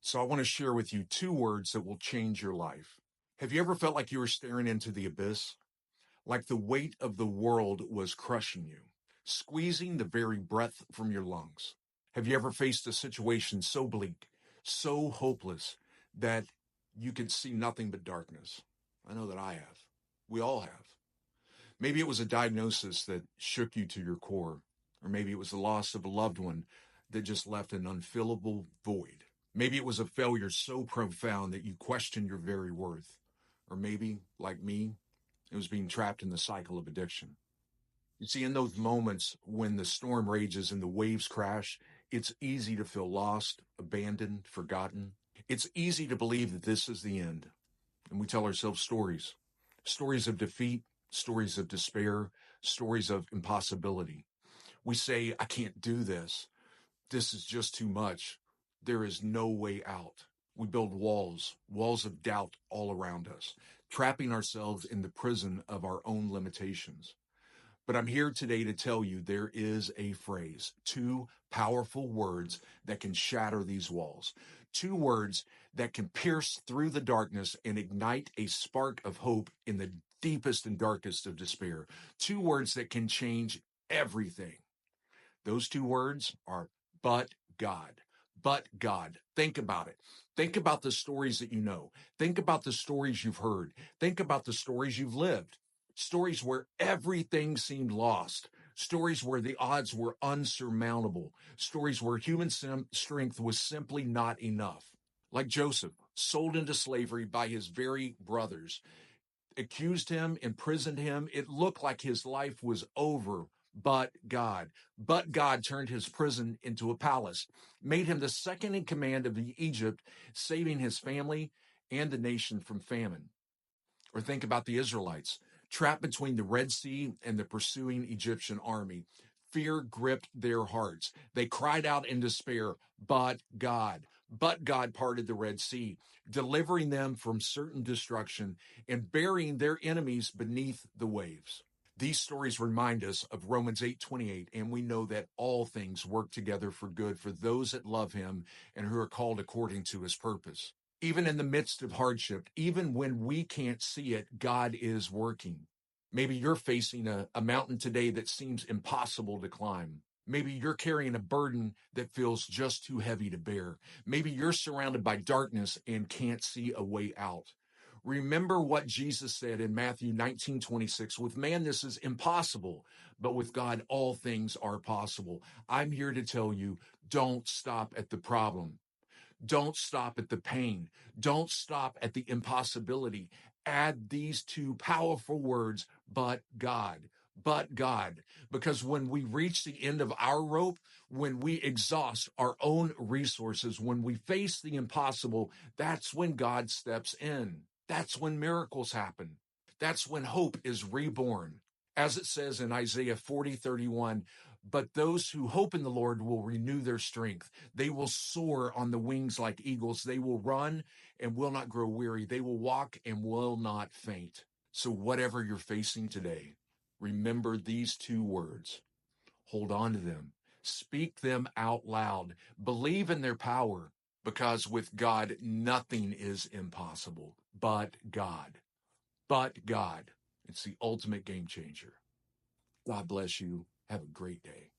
So I want to share with you two words that will change your life. Have you ever felt like you were staring into the abyss? Like the weight of the world was crushing you, squeezing the very breath from your lungs? Have you ever faced a situation so bleak, so hopeless that you could see nothing but darkness? I know that I have. We all have. Maybe it was a diagnosis that shook you to your core, or maybe it was the loss of a loved one that just left an unfillable void. Maybe it was a failure so profound that you questioned your very worth. Or maybe, like me, it was being trapped in the cycle of addiction. You see, in those moments when the storm rages and the waves crash, it's easy to feel lost, abandoned, forgotten. It's easy to believe that this is the end. And we tell ourselves stories of defeat, stories of despair, stories of impossibility. We say, I can't do this. This is just too much. There is no way out. We build walls of doubt all around us, trapping ourselves in the prison of our own limitations. But I'm here today to tell you there is a phrase, two powerful words that can shatter these walls, two words that can pierce through the darkness and ignite a spark of hope in the deepest and darkest of despair, two words that can change everything. Those two words are but God. But God. Think about it. Think about the stories that you know. Think about the stories you've heard. Think about the stories you've lived. Stories where everything seemed lost. Stories where the odds were unsurmountable. Stories where human strength was simply not enough. Like Joseph, sold into slavery by his very brothers, accused him, imprisoned him. It looked like his life was over. But God. But God turned his prison into a palace, made him the second in command of Egypt, saving his family and the nation from famine. Or think about the Israelites, trapped between the Red Sea and the pursuing Egyptian army. Fear gripped their hearts. They cried out in despair, but God. But God parted the Red Sea, delivering them from certain destruction and burying their enemies beneath the waves. These stories remind us of Romans 8:28, and we know that all things work together for good for those that love him and who are called according to his purpose. Even in the midst of hardship, even when we can't see it, God is working. Maybe you're facing a mountain today that seems impossible to climb. Maybe you're carrying a burden that feels just too heavy to bear. Maybe you're surrounded by darkness and can't see a way out. Remember what Jesus said in Matthew 19:26. With man, this is impossible, but with God, all things are possible. I'm here to tell you, don't stop at the problem. Don't stop at the pain. Don't stop at the impossibility. Add these two powerful words, but God. But God. Because when we reach the end of our rope, when we exhaust our own resources, when we face the impossible, that's when God steps in. That's when miracles happen. That's when hope is reborn. As it says in Isaiah 40:31, but those who hope in the Lord will renew their strength. They will soar on the wings like eagles. They will run and will not grow weary. They will walk and will not faint. So whatever you're facing today, remember these two words. Hold on to them. Speak them out loud. Believe in their power, because with God, nothing is impossible. But God. But God. It's the ultimate game changer. God bless you. Have a great day.